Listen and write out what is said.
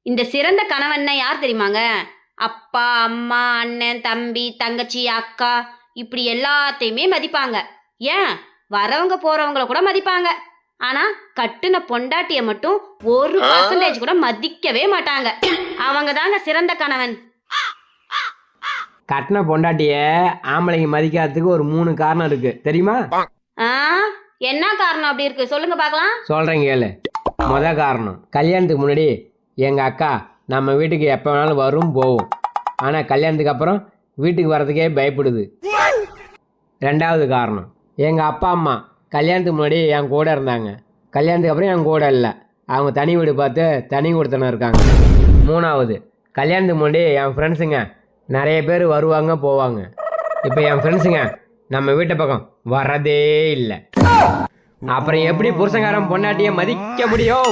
இந்த சிறந்த கணவன்னா யார் தெரியுமாங்க? அப்பா, அம்மா, அண்ணன், தம்பி, தங்கச்சி, அக்கா இப்படி எல்லாத்தையுமே மதிப்பாங்க. ஏன் வரவங்க போறவங்கள கூட மதிப்பாங்க. ஆனா கட்டுன பொண்டாட்டிய மட்டும் 1% கூட மதிக்கவே மாட்டாங்க. அவங்க தாங்க சிறந்த கணவன். கட்டின பொண்டாட்டிய ஆம்பளைங்க மதிக்காததுக்கு ஒரு 3 காரணம் இருக்கு தெரியுமா? ஆ என்ன காரணம் அப்படி இருக்கு சொல்லுங்க பார்க்கலாம். சொல்றேன் கேளு. காரணம், கல்யாணத்துக்கு முன்னாடி எங்க அக்கா நம்ம வீட்டுக்கு எப்போ வேணாலும் வரும் போகும். ஆனால் கல்யாணத்துக்கு அப்புறம் வீட்டுக்கு வர்றதுக்கே பயப்படுது. 2வது காரணம், எங்கள் அப்பா அம்மா கல்யாணத்துக்கு முன்னாடி என் கூட இருந்தாங்க. கல்யாணத்துக்கு அப்புறம் என் கூட இல்லை. அவங்க தனி வீடு பார்த்து தனி கொடுத்தன இருக்காங்க. 3வது, கல்யாணத்துக்கு முன்னாடி என் ஃப்ரெண்ட்ஸுங்க நிறைய பேர் வருவாங்க போவாங்க. இப்போ என் ஃப்ரெண்ட்ஸுங்க நம்ம வீட்டை பக்கம் வர்றதே இல்லை. அப்புறம் எப்படி புருஷங்காரன் பொண்டாட்டியை மதிக்க முடியும்?